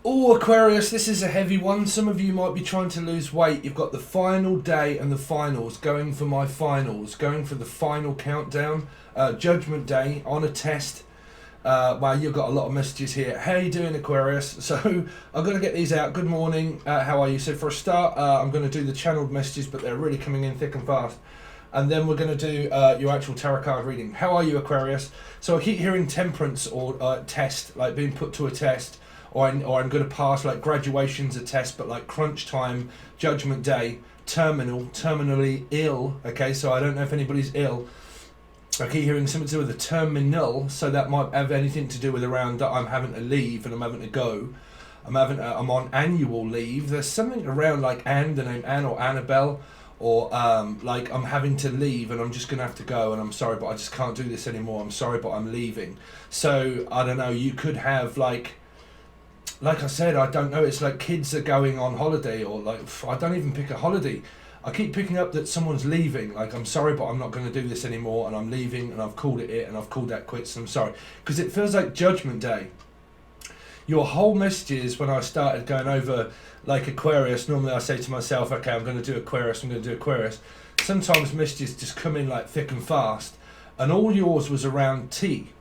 Oh, Aquarius, this is a heavy one. Some of you might be trying to lose weight. You've got the final day and the finals, going for my finals, going for the final countdown, Judgment Day on a test. Wow, you've got a lot of messages here. How you doing, Aquarius? So I'm going to get these out. Good morning. How are you? So for a start, I'm going to do the channeled messages, but they're really coming in thick and fast. And then we're going to do your actual tarot card reading. How are you, Aquarius? So I keep hearing temperance or test, like being put to a test. Or I'm going to pass, like graduation's a test, but like crunch time, Judgment Day, terminally ill. Okay, so I don't know if anybody's ill. I keep hearing something to do with the terminal, so that might have anything to do with around that I'm having to leave and I'm having to go. I'm on annual leave. There's something around like Anne, the name Anne or Annabelle, or like I'm having to leave and I'm just going to have to go and I'm sorry, but I just can't do this anymore. I'm sorry, but I'm leaving. So I don't know. You could have like I said, I don't know, it's like kids are going on holiday, or like, I don't even pick a holiday. I keep picking up that someone's leaving, like, I'm sorry, but I'm not going to do this anymore, and I'm leaving, and I've called it, and I've called that quits, and I'm sorry. Because it feels like Judgment Day. Your whole messages, when I started going over, like, Aquarius, normally I say to myself, okay, I'm going to do Aquarius, I'm going to do Aquarius. Sometimes messages just come in, like, thick and fast, and all yours was around T,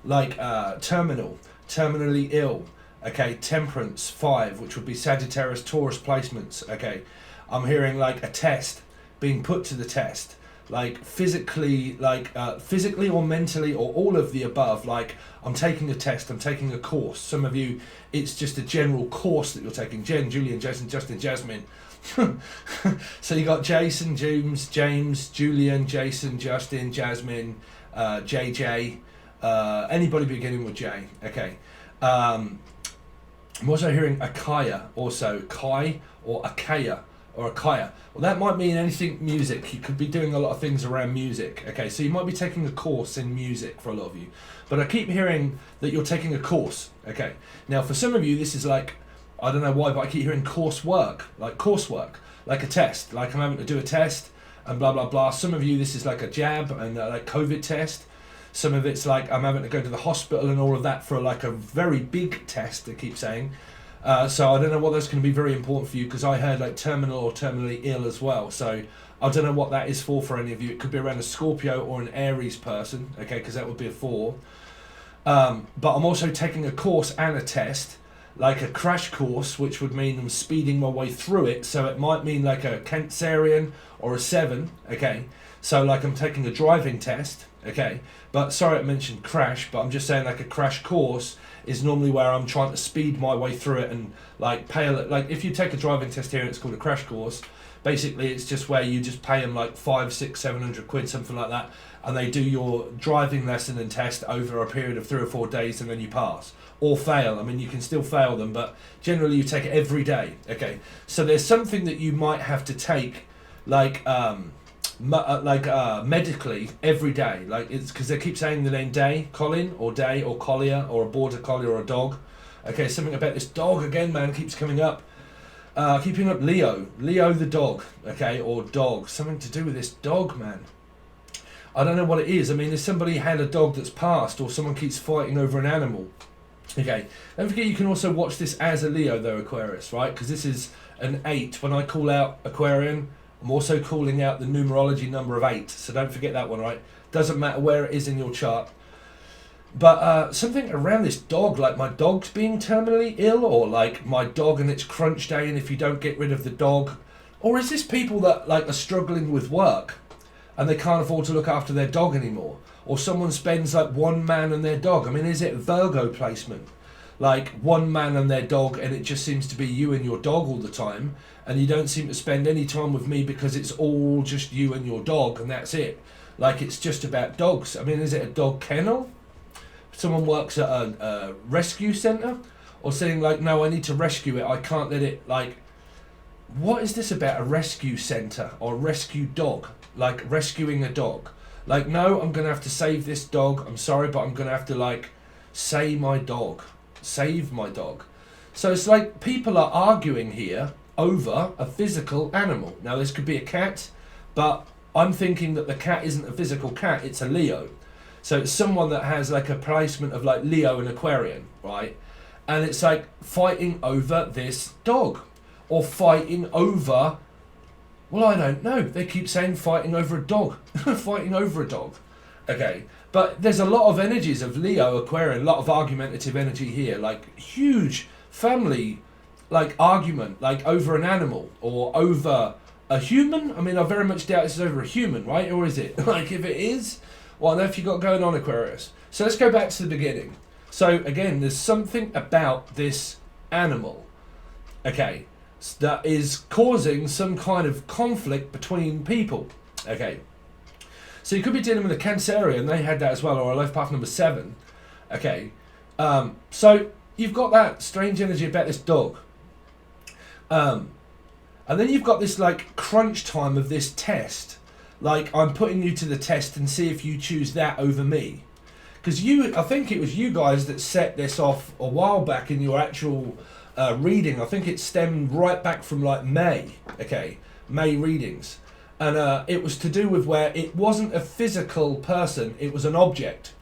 like, terminally ill. Okay, temperance 5, which would be Sagittarius, Taurus placements. Okay, I'm hearing like a test being put to the test, like physically or mentally, or all of the above. Like I'm taking a test, I'm taking a course. Some of you, it's just a general course that you're taking. Jen, Julian, Jason, Justin, Jasmine. So you got Jason, James, Julian, Jason, Justin, Jasmine, JJ, anybody beginning with J. Okay. I'm also hearing Akaya, also Kai or Akaya or Akaya. Well, that might mean anything music. You could be doing a lot of things around music. Okay, so you might be taking a course in music for a lot of you. But I keep hearing that you're taking a course. Okay, now for some of you, this is like, I don't know why, but I keep hearing coursework, like a test. Like I'm having to do a test and blah, blah, blah. Some of you, this is like a jab and like COVID test. Some of it's like I'm having to go to the hospital and all of that for like a very big test, they keep saying. So I don't know what that's going to be very important for you, because I heard like terminal or terminally ill as well. So I don't know what that is for any of you. It could be around a Scorpio or an Aries person, okay, because that would be a 4. But I'm also taking a course and a test, like a crash course, which would mean I'm speeding my way through it. So it might mean like a Cancerian or a 7, okay. So like I'm taking a driving test, okay. But sorry I mentioned crash, but I'm just saying like a crash course is normally where I'm trying to speed my way through it and like pay, like if you take a driving test here and it's called a crash course, basically it's just where you just pay them like 500, 600, 700 quid, something like that, and they do your driving lesson and test over a period of 3 or 4 days, and then you pass or fail. I mean, you can still fail them, but generally you take it every day, okay. So there's something that you might have to take like medically every day, like it's because they keep saying the name Colin or Collier or a border collie or a dog. Okay, something about this dog again, man, keeps coming up. Keeping up Leo the dog, okay, or dog, something to do with this dog, man. I don't know what it is. I mean, if somebody had a dog that's passed, or someone keeps fighting over an animal. Okay, don't forget you can also watch this as a Leo though, Aquarius, right? Because this is an 8. When I call out Aquarian, I'm also calling out the numerology number of 8, so don't forget that one, right? Doesn't matter where it is in your chart. But something around this dog, like my dog's being terminally ill, or like my dog and it's crunch day, and if you don't get rid of the dog, or is this people that like are struggling with work and they can't afford to look after their dog anymore, or someone spends like one man and their dog? I mean, is it Virgo placement? Like one man and their dog, and it just seems to be you and your dog all the time, and you don't seem to spend any time with me because it's all just you and your dog, and that's it. Like it's just about dogs. I mean, is it a dog kennel? Someone works at a rescue centre, or saying like, no, I need to rescue it, I can't let it, like, what is this about a rescue centre or rescue dog? Like rescuing a dog. Like, no, I'm going to have to save this dog, I'm sorry, but I'm going to have to like save my dog. So it's like people are arguing here over a physical animal. Now this could be a cat, but I'm thinking that the cat isn't a physical cat, it's a Leo. So it's someone that has like a placement of like Leo and Aquarian, right? And it's like fighting over this dog, or fighting over, well, I don't know. They keep saying fighting over a dog, fighting over a dog. Okay, but there's a lot of energies of Leo, Aquarian, a lot of argumentative energy here, like huge family, like argument, like over an animal or over a human. I mean, I very much doubt this is over a human, right? Or is it? Like, if it is, what on earth you got going on, Aquarius? So let's go back to the beginning. So again, there's something about this animal, okay, that is causing some kind of conflict between people, okay. So you could be dealing with a Cancerian, they had that as well, or a life path number 7, okay. So you've got that strange energy about this dog. And then you've got this like crunch time of this test. Like, I'm putting you to the test and see if you choose that over me. Because I think it was you guys that set this off a while back in your actual reading. I think it stemmed right back from like May, okay, May readings. And it was to do with where it wasn't a physical person, it was an object,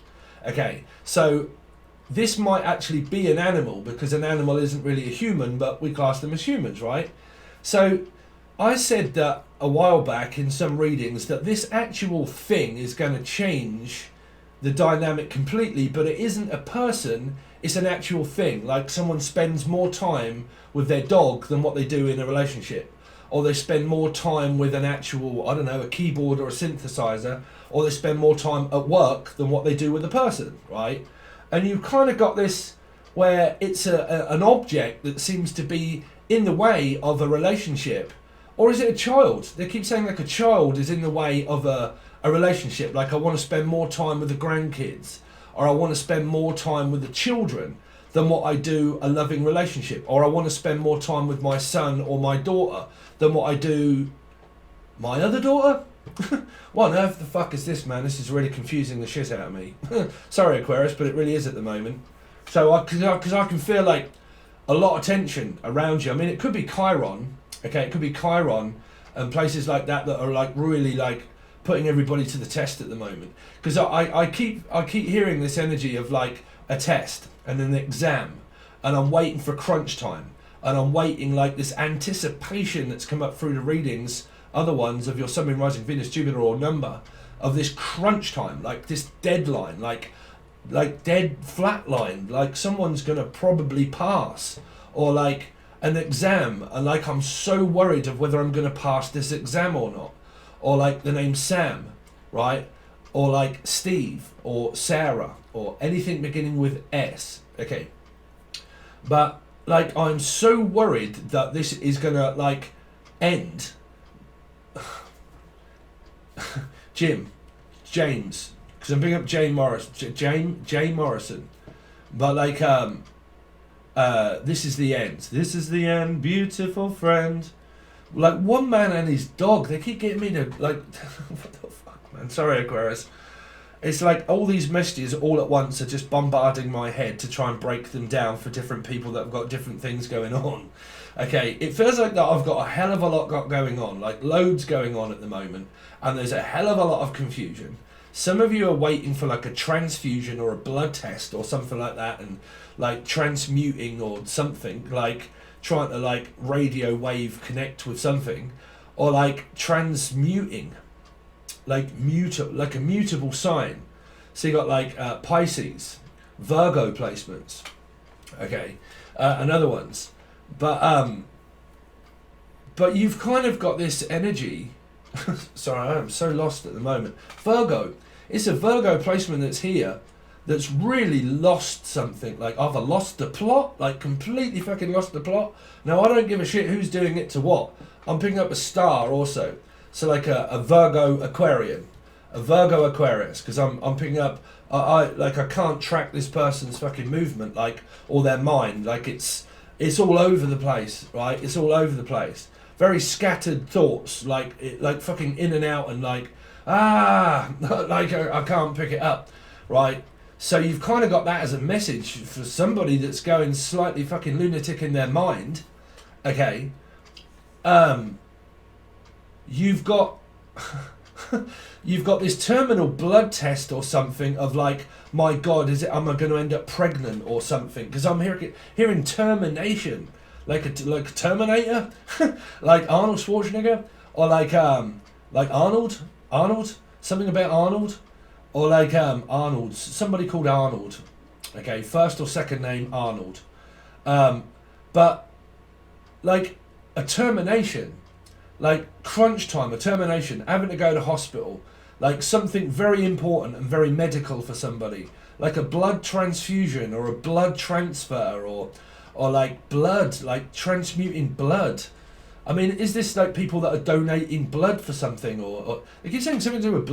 okay. So this might actually be an animal, because an animal isn't really a human, but we class them as humans, right? So I said that a while back in some readings that this actual thing is going to change the dynamic completely, but it isn't a person, it's an actual thing. Like, someone spends more time with their dog than what they do in a relationship, or they spend more time with an actual, I don't know, a keyboard or a synthesizer, or they spend more time at work than what they do with a person, right? And you've kind of got this where it's an object that seems to be in the way of a relationship. Or is it a child? They keep saying like a child is in the way of a relationship. Like, I want to spend more time with the grandkids, or I want to spend more time with the children than what I do a loving relationship, or I want to spend more time with my son or my daughter than what I do my other daughter. What on earth the fuck is this, man? This is really confusing the shit out of me. Sorry, Aquarius, but it really is at the moment. So because I can feel like a lot of tension around you. I mean, it could be Chiron, okay, it could be Chiron and places like that that are like really like putting everybody to the test at the moment. Because I keep hearing this energy of like a test and an exam, and I'm waiting for crunch time, and I'm waiting like this anticipation that's come up through the readings, other ones of your Sun, Moon, Rising, Venus, Jupiter or number, of this crunch time, like this deadline, like dead flat line, like someone's gonna probably pass, or like an exam, and like I'm so worried of whether I'm gonna pass this exam or not, or like the name Sam, right, or like Steve or Sarah or anything beginning with S, okay. But like, I'm so worried that this is gonna like end. James, because I'm bringing up Jay Morrison, but like this is the end. This is the end, beautiful friend. Like, one man and his dog, they keep getting me to like, what the fuck, man? Sorry, Aquarius. It's like all these messages all at once are just bombarding my head to try and break them down for different people that have got different things going on. Okay, it feels like that I've got a hell of a lot going on, like loads going on at the moment, and there's a hell of a lot of confusion. Some of you are waiting for like a transfusion or a blood test or something like that, and like transmuting or something, like trying to like radio wave connect with something, or like transmuting, like a mutable sign. So you got like Pisces, Virgo placements, okay, and other ones. But you've kind of got this energy. Sorry, I am so lost at the moment. Virgo. It's a Virgo placement that's here that's really lost something. Like, either lost the plot, like completely fucking lost the plot. Now, I don't give a shit who's doing it to what. I'm picking up a star also. So like a Virgo Aquarian. A Virgo Aquarius. Because I'm picking up... I can't track this person's fucking movement, like, or their mind. Like, it's all over the place, right? It's all over the place. Very scattered thoughts, like fucking in and out, and like, like I can't pick it up, right? So you've kind of got that as a message for somebody that's going slightly fucking lunatic in their mind, okay? You've got, you've got this terminal blood test or something of like, my God, am I going to end up pregnant or something? Because I'm hearing termination, like a Terminator, like Arnold Schwarzenegger, or like Arnold, something about Arnold, or like Arnold, somebody called Arnold. Okay, first or second name Arnold, but like a termination. Like crunch time, a termination, having to go to hospital, like something very important and very medical for somebody, like a blood transfusion or a blood transfer or like blood, like transmuting blood. I mean, is this like people that are donating blood for something or they keep saying something to do with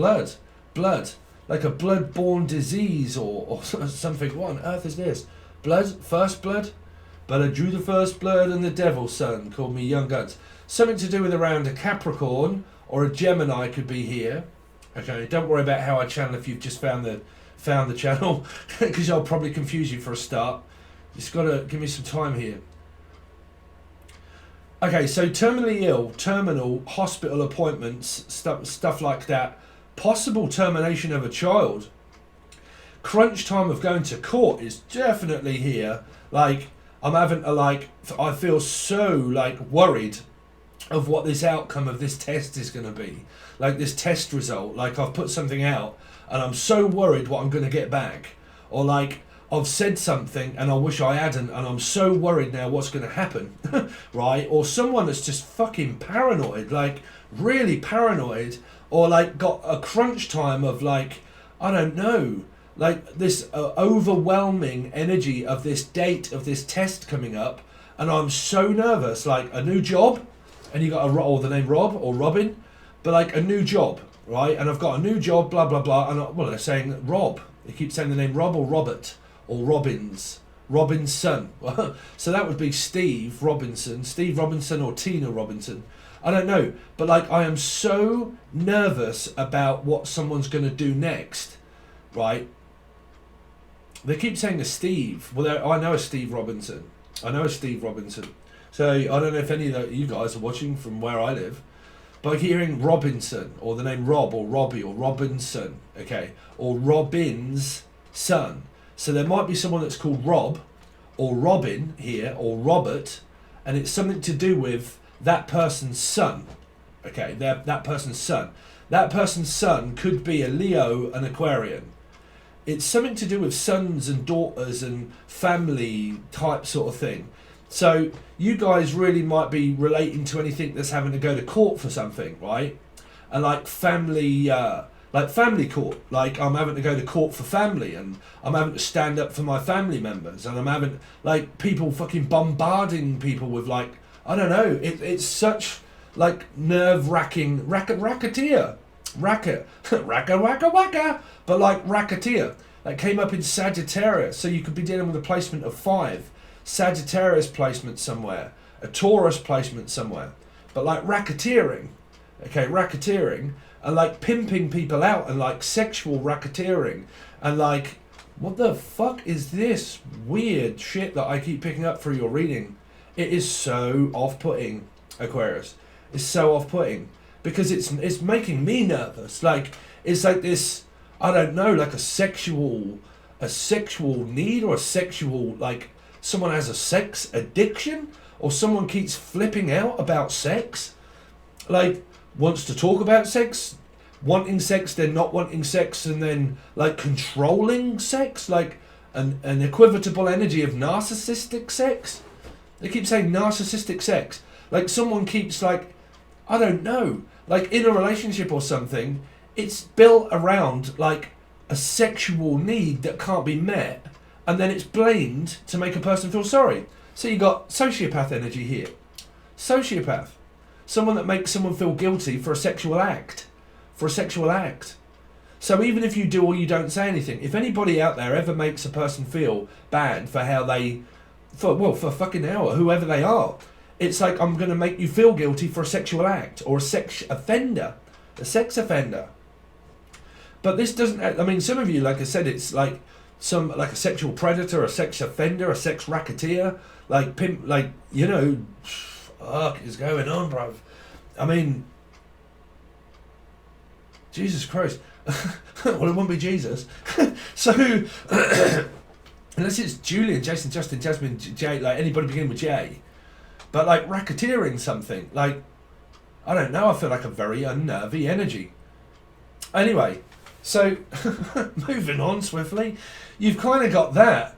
blood, like a blood-borne disease or something. What on earth is this? Blood, first blood? But I drew the first blood and the devil's son called me Young Guns. Something to do with around a Capricorn or a Gemini could be here. Okay, don't worry about how I channel if you've just found the channel, because I'll probably confuse you for a start. Just got to give me some time here. Okay, so terminally ill, terminal, hospital appointments, stuff like that. Possible termination of a child. Crunch time of going to court is definitely here. Like, I'm having to I feel so worried of what this outcome of this test is going to be. Like this test result, like I've put something out and I'm so worried what I'm going to get back. Or like I've said something and I wish I hadn't and I'm so worried now what's going to happen. Right? Or someone that's just fucking paranoid, like really paranoid, or like got a crunch time of like, I don't know, like this overwhelming energy of this date of this test coming up, and I'm so nervous, like a new job, and you got the name Rob or Robin, but like a new job, right? And I've got a new job, blah blah blah, and they're saying Rob. They keep saying the name Rob or Robert or Robin's son. So that would be Steve Robinson or Tina Robinson. I don't know, but like I am so nervous about what someone's going to do next, right? They keep saying a Steve. Well, I know a Steve Robinson. So I don't know if any of you guys are watching from where I live, but I keep hearing Robinson or the name Rob or Robbie or Robinson, okay, or Robin's son. So there might be someone that's called Rob or Robin here or Robert, and it's something to do with that person's son, okay, that person's son. That person's son could be a Leo, an Aquarian. It's something to do with sons and daughters and family type sort of thing. So you guys really might be relating to anything that's having to go to court for something, right? And like family court. Like I'm having to go to court for family and I'm having to stand up for my family members and I'm having like people fucking bombarding people with like, I don't know, it's such like nerve-wracking racketeer. But like racketeer, that came up in Sagittarius, so you could be dealing with a placement of 5, Sagittarius placement somewhere, a Taurus placement somewhere, but like racketeering, and like pimping people out and like sexual racketeering, and like, what the fuck is this weird shit that I keep picking up through your reading? It is so off-putting, Aquarius. It's so off-putting. Because it's making me nervous. Like it's like this, I don't know, like a sexual need or a sexual, like someone has a sex addiction or someone keeps flipping out about sex, like wants to talk about sex, wanting sex, then not wanting sex, and then like controlling sex, like an equivocal energy of narcissistic sex. They keep saying narcissistic sex, like someone keeps like, I don't know, like in a relationship or something, it's built around like a sexual need that can't be met, and then it's blamed to make a person feel sorry. So you got sociopath energy here. Sociopath. Someone that makes someone feel guilty for a sexual act. So even if you do or you don't say anything, if anybody out there ever makes a person feel bad for how they, for fucking hell, whoever they are, it's like, I'm going to make you feel guilty for a sexual act or a sex offender. But this doesn't, I mean, some of you, like I said, it's like like a sexual predator, a sex offender, a sex racketeer, like pimp, like, you know, fuck is going on, bruv. I mean, Jesus Christ. Well, it won't be Jesus. So, unless it's Julian, Jason, Justin, Jasmine, Jay, like anybody beginning with J. But like racketeering something, like, I don't know, I feel like a very unnervy energy. Anyway, so moving on swiftly, you've kind of got that.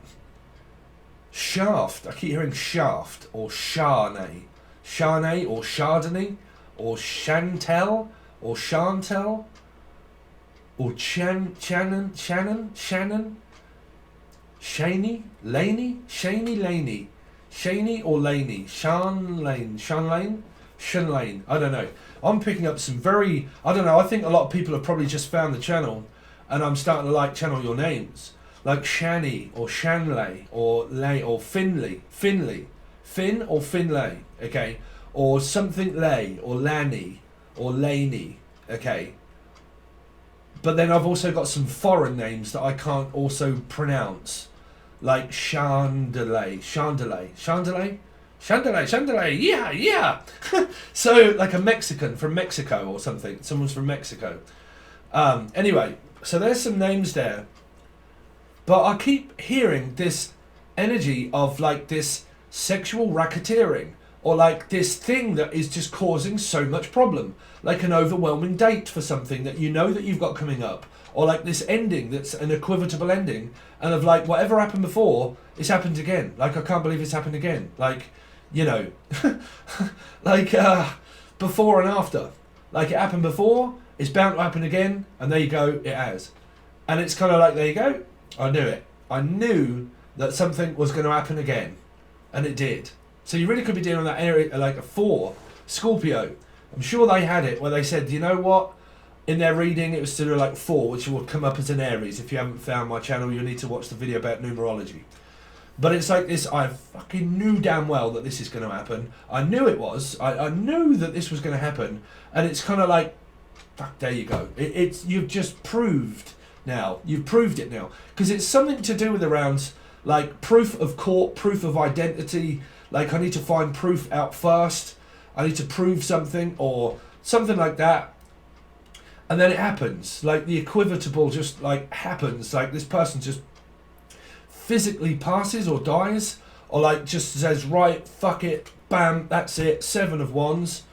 Shaft, I keep hearing shaft, or Charnay. Charnay, or Chardonnay, or Chantel, or Chantel, or Shannon, Shaney, Laney, Shaney or Laney, Shanlane, I don't know. I'm picking up some very, I don't know, I think a lot of people have probably just found the channel and I'm starting to like channel your names. Like Shani or Shanley or Lay or Finley, Finn or Finlay, okay? Or something Lay or Lanny or Laney, okay? But then I've also got some foreign names that I can't also pronounce. Like Chandelier, yeah. So like a Mexican from Mexico or something. Someone's from Mexico. Anyway, so there's some names there. But I keep hearing this energy of like this sexual racketeering, or like this thing that is just causing so much problem, like an overwhelming date for something that you know that you've got coming up, or like this ending that's an equivocal ending, and of like whatever happened before, it's happened again. Like I can't believe it's happened again. Like, you know, like before and after. Like it happened before, it's bound to happen again, and there you go, it has. And it's kind of like, there you go, I knew it. I knew that something was going to happen again, and it did. So you really could be dealing with that area, like a 4, Scorpio. I'm sure they had it where they said, you know what? In their reading, it was still like 4, which will come up as an Aries. If you haven't found my channel, you'll need to watch the video about numerology. But it's like this, I fucking knew damn well that this is going to happen. I knew it was. I knew that this was going to happen. And it's kind of like, fuck, there you go. It's you've just proved now. You've proved it now. Because it's something to do with around, like, proof of court, proof of identity. Like, I need to find proof out first. I need to prove something or something like that. And then it happens. Like, the equivocal just, like, happens. Like, this person just physically passes or dies. Or, like, just says, right, fuck it, bam, that's it, 7 of Wands.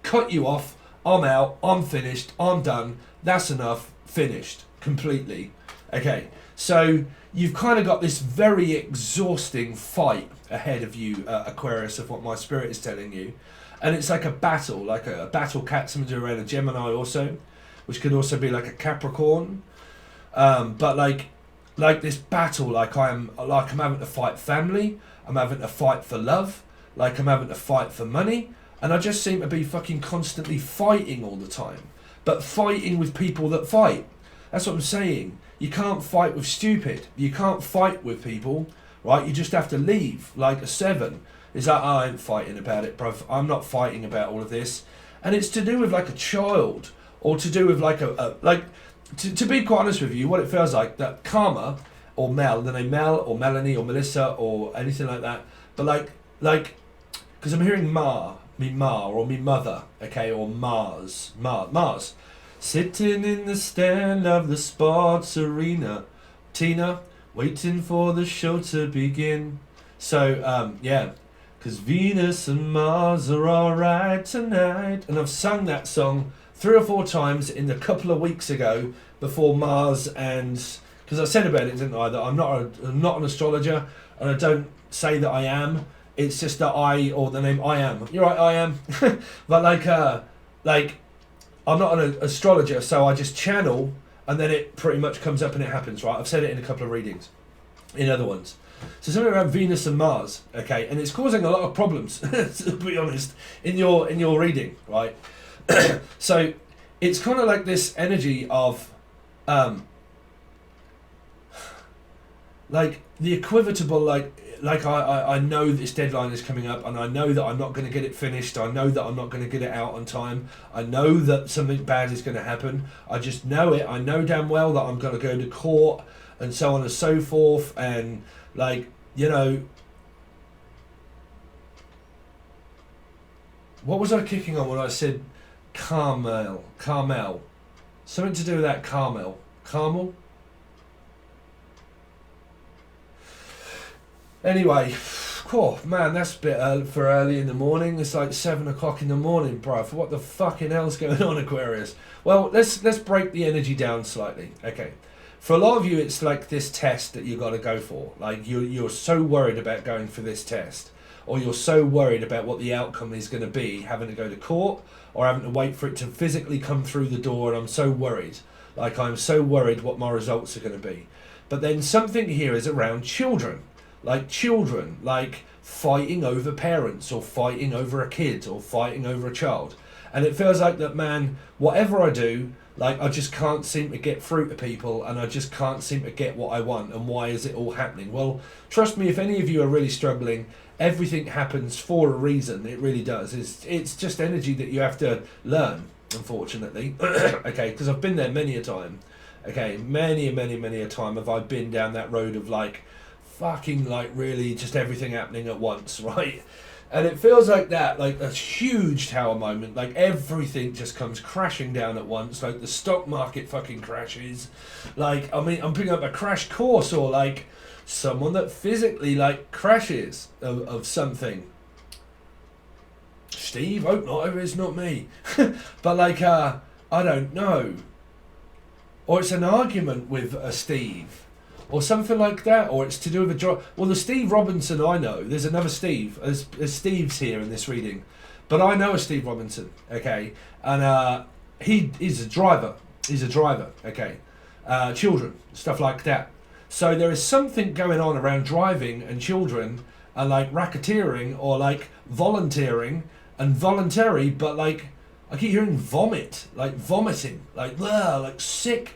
Cut you off. I'm out. I'm finished. I'm done. That's enough. Finished. Completely. Okay. So, you've kind of got this very exhausting fight ahead of you, Aquarius, of what my spirit is telling you. And it's like a battle cat, something to do around a Gemini also, which could also be like a Capricorn. But like this battle, I'm having to fight family, I'm having to fight for love, like I'm having to fight for money, and I just seem to be fucking constantly fighting all the time. But fighting with people that fight. That's what I'm saying. You can't fight with stupid. You can't fight with people, right? You just have to leave, like a 7. It's like, oh, I ain't fighting about it, bruv. I'm not fighting about all of this. And it's to do with like a child, or to do with like to be quite honest with you, what it feels like, that Karma, or Mel, the name Mel, or Melanie, or Melissa, or anything like that. But like, because I'm hearing Ma, or me mother, okay, or Mars. Sitting in the stand of the sports arena, Tina, waiting for the show to begin. So, yeah, because Venus and Mars are alright tonight. And I've sung that song 3 or 4 times in a couple of weeks ago before Mars, and because I said about it, didn't I, that I'm not an astrologer, and I don't say that I am. It's just that or the name I am. You're right, I am. But like I'm not an astrologer, so I just channel, and then it pretty much comes up and it happens, right? I've said it in a couple of readings, in other ones. So something around Venus and Mars, okay, and it's causing a lot of problems, to be honest, in your reading, right? So it's kind of like this energy of, like the equivocal, like I know this deadline is coming up, and I know that I'm not going to get it finished. I know that I'm not going to get it out on time. I know that something bad is going to happen. I just know it. I know damn well that I'm going to go to court and so on and so forth. And like, you know, what was I kicking on when I said Carmel? Something to do with that caramel. Caramel? Anyway, cool, man, that's a bit early for early in the morning. It's like 7 o'clock in the morning, bruv. What the fucking hell's going on, Aquarius? Well, let's break the energy down slightly. Okay. For a lot of you, it's like this test that you got to go for. Like you're so worried about going for this test, or you're so worried about what the outcome is going to be, having to go to court or having to wait for it to physically come through the door. And I'm so worried. Like I'm so worried what my results are going to be. But then something here is around children, like fighting over parents or fighting over a kid or fighting over a child. And it feels like that, man, whatever I do, like I just can't seem to get through to people, and I just can't seem to get what I want. And why is it all happening? Well, trust me, if any of you are really struggling, everything happens for a reason. It really does. It's just energy that you have to learn, unfortunately. Okay, because I've been there many a time. Okay, many a time have I been down that road of like fucking like really just everything happening at once, right? And it feels like that, like a huge tower moment, like everything just comes crashing down at once, like the stock market fucking crashes. Like, I mean, I'm picking up a crash course, or like someone that physically like crashes of something. Steve, hope not, it's not me. But like, I don't know. Or it's an argument with a Steve. Or something like that, or it's to do with a job. Well, the Steve Robinson I know, there's another Steve. There's Steve's here in this reading, but I know a Steve Robinson, okay, and he's a driver. He's a driver, okay. Children, stuff like that. So there is something going on around driving and children, and like racketeering or like volunteering and voluntary, but like I keep hearing vomit, like vomiting, like ugh, like sick,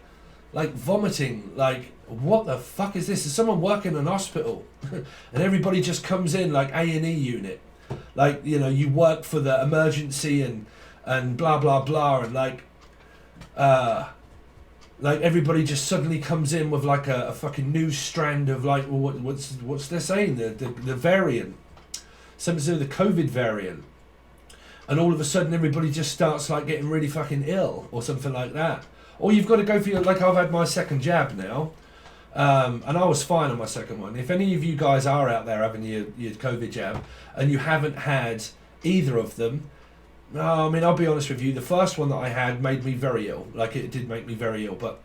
like vomiting, like. What the fuck is this? Is someone working in an hospital and everybody just comes in like A&E unit, like, you know, you work for the emergency and blah blah blah, and like everybody just suddenly comes in with like a fucking new strand of like, well, what's they're saying, the variant, something to do with the COVID variant, and all of a sudden everybody just starts like getting really fucking ill or something like that. Or you've got to go for your, like I've had my second jab now. And I was fine on my second one. If any of you guys are out there having your COVID jab and you haven't had either of them, I mean, I'll be honest with you, the first one that I had made me very ill. Like, it did make me very ill, but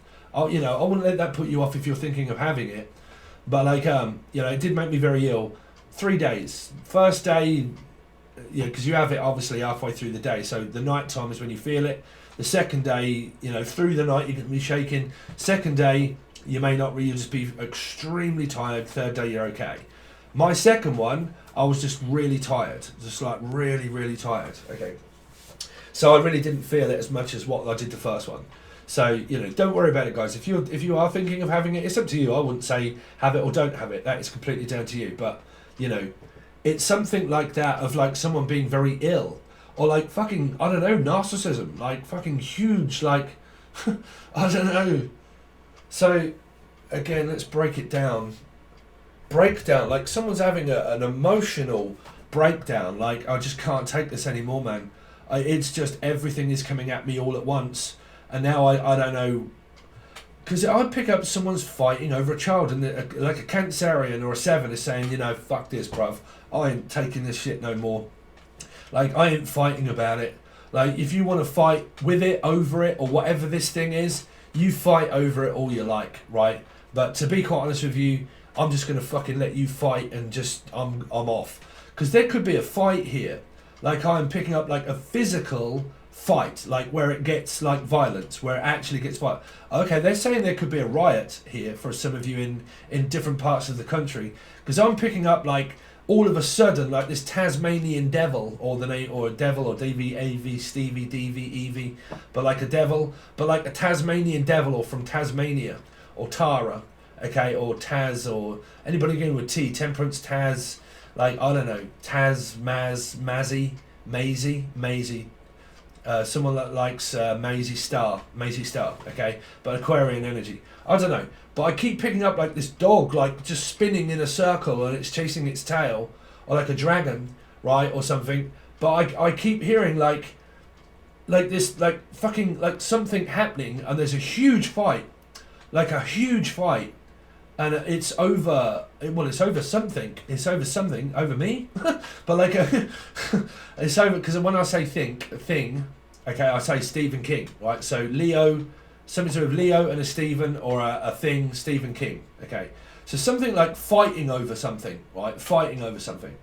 you know, I wouldn't let that put you off if you're thinking of having it. But like, you know, it did make me very ill. 3 days. First day, yeah, because you have it obviously halfway through the day, so the night time is when you feel it. The second day, you know, through the night you're going to be shaking. Second day, you may not really, just be extremely tired. Third day, you're okay. My second one, I was just really tired. Just like really tired. Okay. So I really didn't feel it as much as what I did the first one. So, you know, don't worry about it, guys. If you are thinking of having it, it's up to you. I wouldn't say have it or don't have it. That is completely down to you. But, you know, it's something like that of like someone being very ill. Or like fucking, I don't know, narcissism. Like fucking huge, like, I don't know. So, again, let's break it down. Breakdown, like someone's having an emotional breakdown. Like, I just can't take this anymore, man. It's just everything is coming at me all at once. And now I don't know. Because I pick up someone's fighting over a child, and like a Cancerian or a 7 is saying, you know, fuck this, bruv. I ain't taking this shit no more. Like, I ain't fighting about it. Like, if you want to fight with it, over it, or whatever this thing is, you fight over it all you like, right? But to be quite honest with you, I'm just going to fucking let you fight and just, I'm off. Because there could be a fight here. Like, I'm picking up like a physical fight, like where it gets like violence, where it actually gets violent. Okay, they're saying there could be a riot here for some of you in different parts of the country. Because I'm picking up like, all of a sudden, like this Tasmanian devil, or the name, or a devil, or DV, Stevie, DV, Evie, but like a devil, but like a Tasmanian devil, or from Tasmania, or Tara, okay, or Taz, or anybody going with T, Temperance, Taz, like, I don't know, Taz, Mazzy, Maisie, someone that likes Maisie Star, okay, but Aquarian energy, I don't know. But I keep picking up like this dog, like just spinning in a circle and it's chasing its tail, or like a dragon, right, or something. But I keep hearing like like this, like fucking, like something happening, and there's a huge fight, like a huge fight, and it's over. Well, it's over something. It's over something. Over me, but like it's over because when I say thing, okay, I say Stephen King, right? So Leo, something to do with Leo and a Stephen, or a thing, Stephen King. Okay, so something like fighting over something, right? Fighting over something.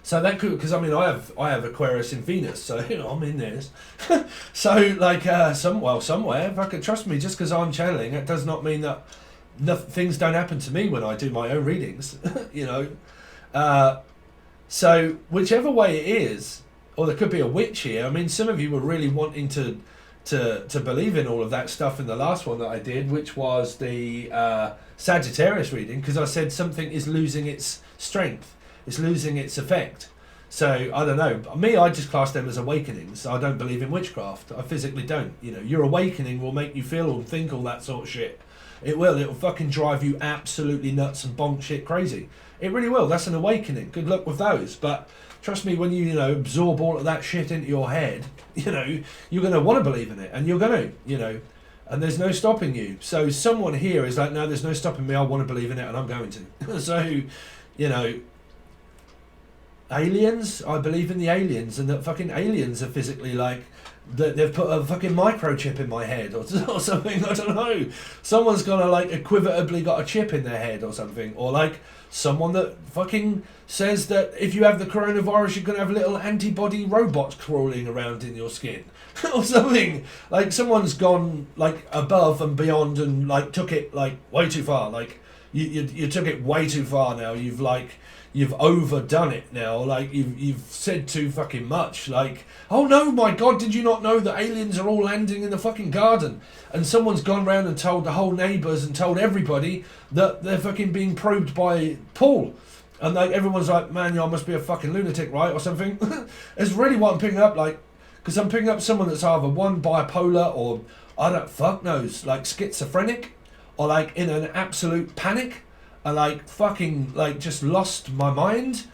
So that could, because I mean, I have Aquarius in Venus, so you know I'm in this. So like somewhere, if I could trust me, just because I'm channeling, it does not mean that things don't happen to me when I do my own readings. You know, so whichever way it is, or there could be a witch here. I mean, some of you were really wanting to believe in all of that stuff in the last one that I did, which was the Sagittarius reading, because I said something is losing its strength. It's losing its effect. So, I don't know. Me, I just class them as awakenings. I don't believe in witchcraft. I physically don't. You know, your awakening will make you feel and think all that sort of shit. It will. It'll fucking drive you absolutely nuts and bonk shit crazy. It really will. That's an awakening. Good luck with those. But trust me, when you know, absorb all of that shit into your head, you know, you're going to want to believe in it. And you're going to, you know, and there's no stopping you. So someone here is like, no, there's no stopping me. I want to believe in it and I'm going to. So, you know, aliens, I believe in the aliens, and that fucking aliens are physically like, that they've put a fucking microchip in my head or something. I don't know. Someone's gonna like equivotably got a chip in their head or something, or like someone that fucking says that if you have the coronavirus, you're gonna have little antibody robots crawling around in your skin or something. Like someone's gone like above and beyond and like took it like way too far. Like you took it way too far now. You've overdone it now. Like you've said too fucking much. Like, oh no, my God, did you not know that aliens are all landing in the fucking garden? And someone's gone round and told the whole neighbours and told everybody that they're fucking being probed by Paul. And like everyone's like, man, you must be a fucking lunatic, right, or something. It's really what I'm picking up, like, because I'm picking up someone that's either one bipolar or I don't fuck knows, like schizophrenic, or like in an absolute panic. I like fucking like just lost my mind,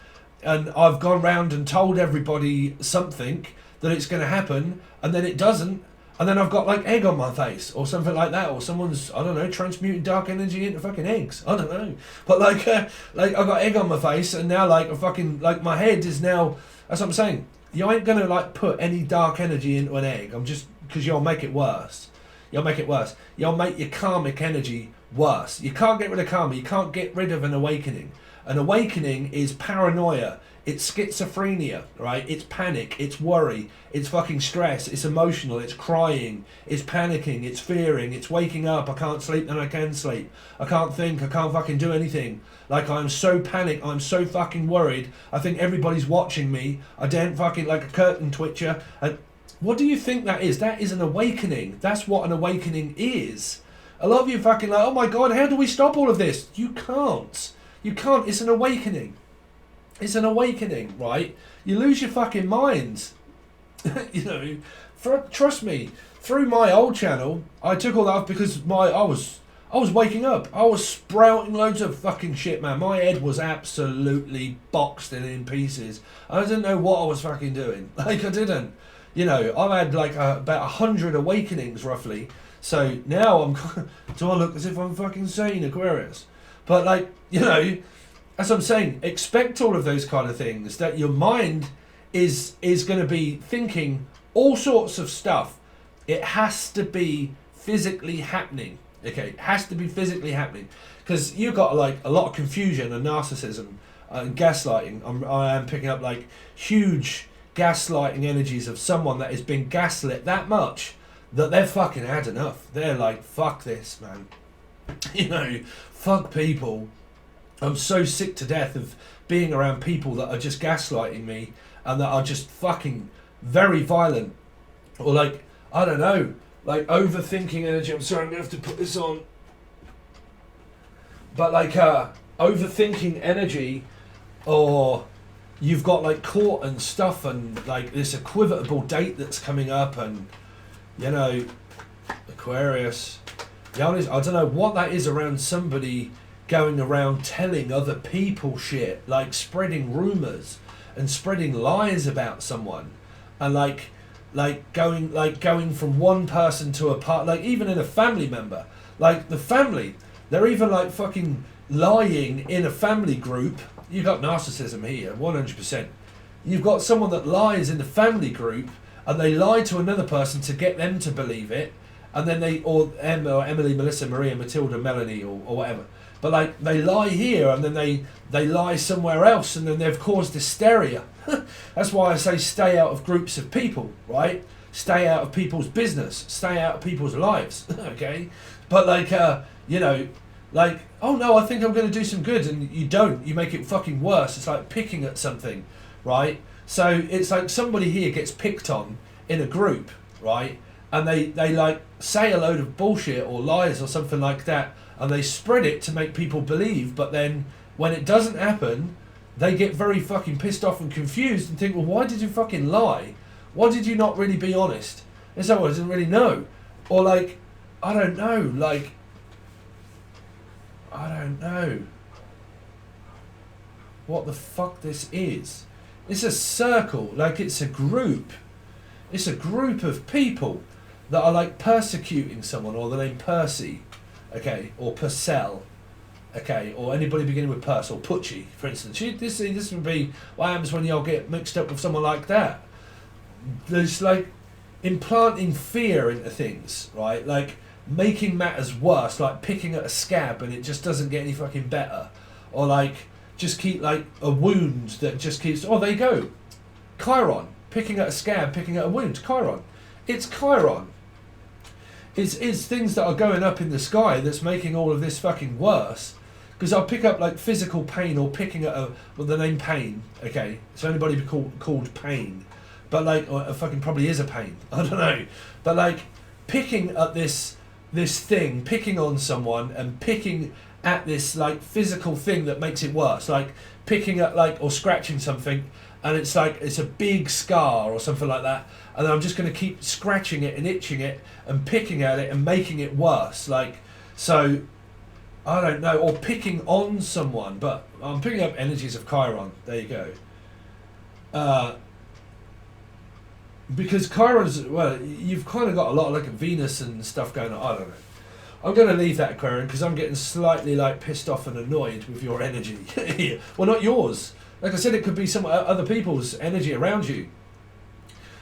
and I've gone round and told everybody something that it's going to happen, and then it doesn't, and then I've got like egg on my face or something like that, or someone's, I don't know, transmuting dark energy into fucking eggs. I don't know, but like I've got egg on my face, and now like a fucking like my head is now. That's what I'm saying. You ain't gonna like put any dark energy into an egg. I'm just because you'll make it worse. You'll make it worse. You'll make your karmic energy worse. You can't get rid of karma. You can't get rid of an awakening. An awakening is paranoia. It's schizophrenia, right? It's panic. It's worry. It's fucking stress. It's emotional. It's crying. It's panicking. It's fearing. It's waking up. I can't sleep, then I can sleep. I can't think. I can't fucking do anything. Like, I'm so panicked. I'm so fucking worried. I think everybody's watching me. I daren't fucking like a curtain twitcher. And what do you think that is? That is an awakening. That's what an awakening is. A lot of you fucking like, oh my God, how do we stop all of this? You can't. You can't. It's an awakening. It's an awakening, right? You lose your fucking mind. You know, trust me, through my old channel, I took all that off because I was waking up. I was sprouting loads of fucking shit, man. My head was absolutely boxed in pieces. I didn't know what I was fucking doing. Like, I didn't. You know, I've had like about 100 awakenings roughly. So now do I look as if I'm fucking sane, Aquarius? But like, you know, as I'm saying, expect all of those kind of things, that your mind is going to be thinking all sorts of stuff. It has to be physically happening. Okay, it has to be physically happening. Because you've got like a lot of confusion and narcissism and gaslighting. I am picking up like huge gaslighting energies of someone that has been gaslit that much that they've fucking had enough. They're like, fuck this, man. You know, fuck people. I'm so sick to death of being around people that are just gaslighting me and that are just fucking very violent. Or like, I don't know, like overthinking energy. I'm sorry, I'm going to have to put this on. But like overthinking energy, or you've got like court and stuff and like this equivocal date that's coming up and, you know, Aquarius. Yeah, I don't know what that is around somebody going around telling other people shit, like spreading rumours and spreading lies about someone. and like going from one person to a part, like even in a family member, like the family, they're even like fucking lying in a family group. You've got narcissism here, 100%. You've got someone that lies in the family group, and they lie to another person to get them to believe it, and then or Emily, Melissa, Maria, Matilda, Melanie, or whatever. But like they lie here, and then they lie somewhere else, and then they've caused hysteria. That's why I say stay out of groups of people, right? Stay out of people's business. Stay out of people's lives, okay? But like, you know, like, oh no, I think I'm going to do some good, and you don't. You make it fucking worse. It's like picking at something, right? So it's like somebody here gets picked on in a group, right? And they like say a load of bullshit or lies or something like that, and they spread it to make people believe, but then when it doesn't happen, they get very fucking pissed off and confused and think, well, why did you fucking lie? Why did you not really be honest? And so I didn't really know. Or like, I don't know, like, I don't know what the fuck this is. It's a circle, like it's a group. It's a group of people that are like persecuting someone, or the name Percy, okay, or Purcell, okay, or anybody beginning with Purse, or Pucci, for instance. This would be what happens when y'all get mixed up with someone like that. There's like implanting fear into things, right? Like making matters worse, like picking at a scab and it just doesn't get any fucking better, or like just keep like a wound that just keeps. Oh, there you go, Chiron. Picking at a scab, picking at a wound. Chiron. It's Chiron. It's things that are going up in the sky that's making all of this fucking worse. Because I'll pick up like physical pain, or picking at the name pain. Okay, so anybody be called pain, but like, or fucking probably is a pain. I don't know, but like picking at this thing, picking on someone, and picking at this like physical thing that makes it worse. Like picking at like, or scratching something, and it's like it's a big scar or something like that, and then I'm just going to keep scratching it and itching it and picking at it and making it worse. Like, so I don't know, or picking on someone, but I'm picking up energies of Chiron. There you go. Because Chiron's, well, you've kind of got a lot of like Venus and stuff going on. I don't know. I'm going to leave that, Aquarian, because I'm getting slightly like pissed off and annoyed with your energy. Well, not yours. Like I said, it could be some other people's energy around you.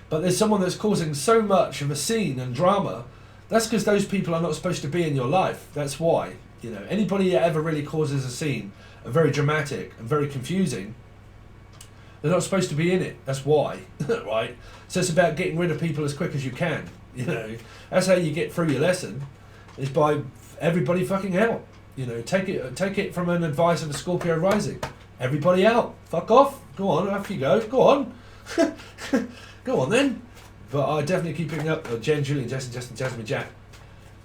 But there's someone that's causing so much of a scene and drama. That's because those people are not supposed to be in your life. That's why. You know, anybody that ever really causes a scene, and very dramatic and very confusing, they're not supposed to be in it. That's why, right? So it's about getting rid of people as quick as you can. You know, that's how you get through your lesson, is by everybody fucking out. You know, take it from an advice of a Scorpio rising. Everybody out. Fuck off. Go on, off you go. Go on. Go on then. But I definitely keep picking up Jen, Julian, Justin, Jasmine, Jack.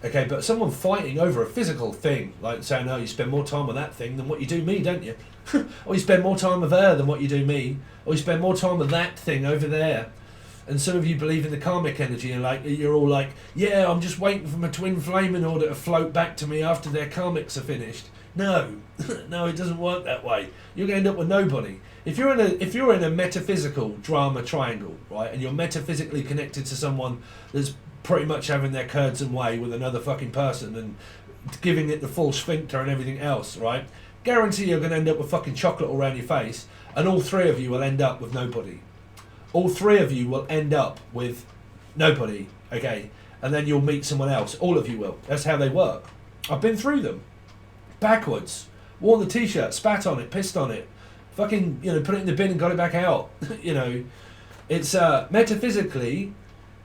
Okay, but someone fighting over a physical thing, like saying, oh, you spend more time on that thing than what you do me, don't you? Or you spend more time with her than what you do me. Or you spend more time with that thing over there. And some of you believe in the karmic energy, and like you're all like, yeah, I'm just waiting for my twin flame in order to float back to me after their karmics are finished. No, no, it doesn't work that way. You're going to end up with nobody. If you're in a metaphysical drama triangle, right, and you're metaphysically connected to someone that's pretty much having their curds and way with another fucking person and giving it the full sphincter and everything else, right? Guarantee you're going to end up with fucking chocolate all around your face, and all three of you will end up with nobody. All three of you will end up with nobody, okay? And then you'll meet someone else. All of you will. That's how they work. I've been through them. Backwards. Worn the t-shirt, spat on it, pissed on it. Fucking, you know, put it in the bin and got it back out. You know, it's metaphysically,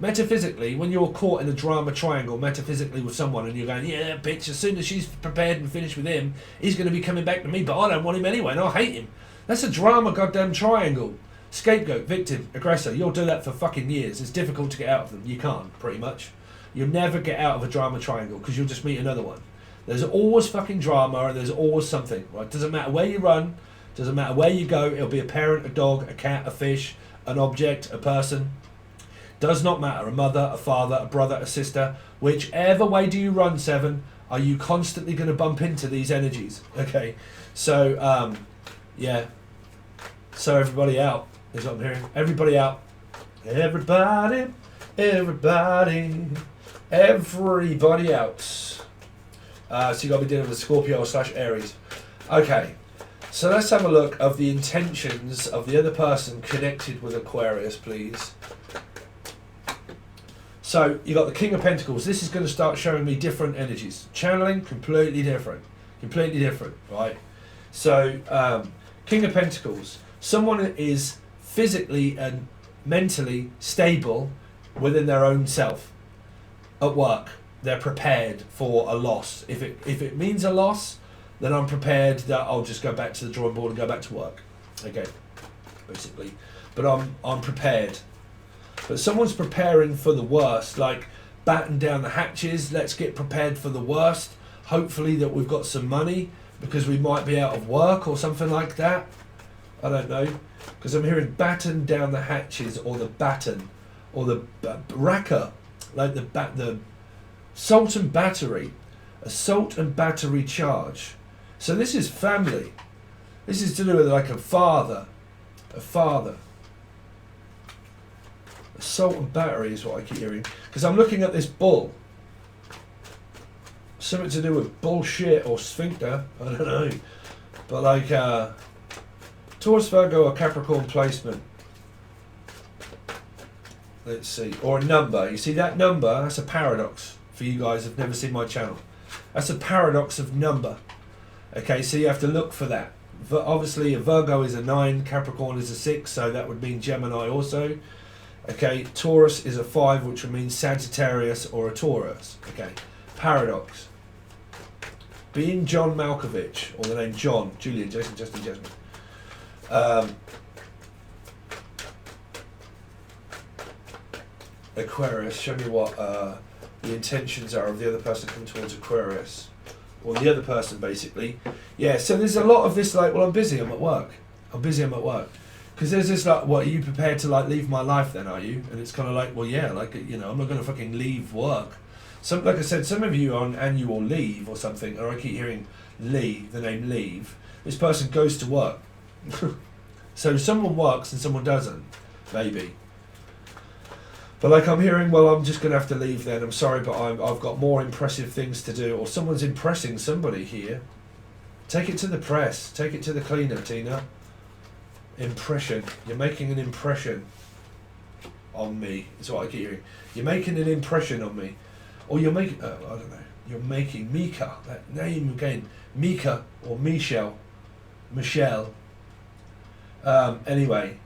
when you're caught in a drama triangle, metaphysically with someone, and you're going, yeah, bitch, as soon as she's prepared and finished with him, he's going to be coming back to me, but I don't want him anyway, and I hate him. That's a drama goddamn triangle. Scapegoat, victim, aggressor. You'll do that for fucking years. It's difficult to get out of them. You can't, pretty much. You'll never get out of a drama triangle because you'll just meet another one. There's always fucking drama, and there's always something, right? Doesn't matter where you run, doesn't matter where you go. It'll be a parent, a dog, a cat, a fish, an object, a person. Does not matter. A mother, a father, a brother, a sister. Whichever way do you run, Seven, are you constantly going to bump into these energies? Okay, so yeah. So everybody out is what I'm hearing. Everybody out. Everybody, everybody, everybody else. So you got to be dealing with Scorpio / Aries. Okay, so let's have a look of the intentions of the other person connected with Aquarius, please. So you got the King of Pentacles. This is going to start showing me different energies. Channeling, completely different, right? So King of Pentacles. Someone is physically and mentally stable within their own self. At work, they're prepared for a loss. If it means a loss, then I'm prepared that I'll just go back to the drawing board and go back to work. Okay, basically. But I'm prepared. But someone's preparing for the worst, like batten down the hatches, let's get prepared for the worst. Hopefully that we've got some money because we might be out of work or something like that. I don't know. Because I'm hearing batten down the hatches, or the batten, or the racker, like the assault and battery. Assault and battery charge. So this is family. This is to do with like a father. A father. Assault and battery is what I keep hearing. Because I'm looking at this bull. Something to do with bullshit or sphincter. I don't know. But like Taurus, Virgo or Capricorn placement. Let's see. Or a number. You see that number? That's a paradox. For you guys who've never seen my channel. That's a paradox of number. Okay, so you have to look for that. Obviously a Virgo is a 9, Capricorn is a 6, so that would mean Gemini also. Okay, Taurus is a 5, which would mean Sagittarius or a Taurus. Okay, paradox. Being John Malkovich, or the name John, Julian, Jason, Justin, Jasmine. Aquarius, show me what the intentions are of the other person coming towards Aquarius. Or the other person, basically. Yeah, so there's a lot of this, like, well, I'm busy, I'm at work. Because there's this, like, what, are you prepared to, like, leave my life then, are you? And it's kind of like, well, yeah, like, you know, I'm not going to fucking leave work. Some, like I said, some of you are on annual leave or something, or I keep hearing leave, the name leave. This person goes to work. So someone works and someone doesn't, maybe. But like I'm hearing, well, I'm just going to have to leave then. I'm sorry, but I've got more impressive things to do. Or someone's impressing somebody here. Take it to the press. Take it to the cleaner, Tina. Impression. You're making an impression on me. Is what I keep hearing. You're making an impression on me. Or you're making, I don't know. You're making Mika. That name again. Mika or Michelle. Michelle. Anyway.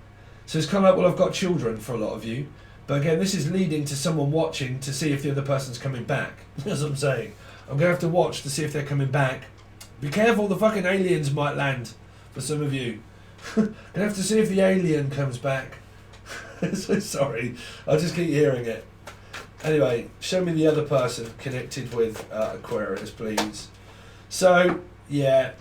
So it's kind of like, well, I've got children for a lot of you. But again, this is leading to someone watching to see if the other person's coming back. That's what I'm saying. I'm going to have to watch to see if they're coming back. Be careful, the fucking aliens might land for some of you. Going to have to see if the alien comes back. So sorry, I just keep hearing it. Anyway, show me the other person connected with Aquarius, please. So, yeah.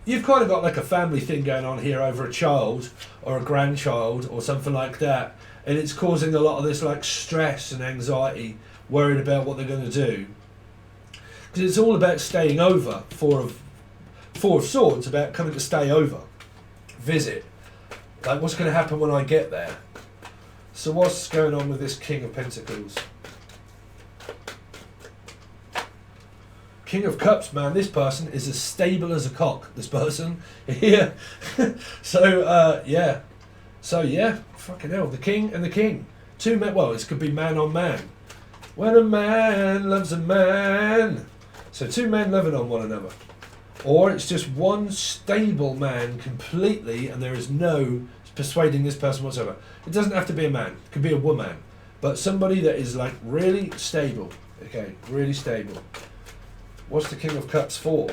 You've kind of got like a family thing going on here over a child or a grandchild or something like that. And it's causing a lot of this like stress and anxiety, worried about what they're going to do. Because it's all about staying over. Four of Swords, about coming to stay over. Visit. Like what's going to happen when I get there? So what's going on with this King of Pentacles? King of Cups, man, this person is as stable as a cock, this person. Yeah. So, yeah. So, yeah, fucking hell, the king and the king. Two men, well, this could be man on man. When a man loves a man. So two men loving on one another. Or it's just one stable man completely and there is no persuading this person whatsoever. It doesn't have to be a man. It could be a woman. But somebody that is like really stable. Okay, really stable. What's the King of Cups for?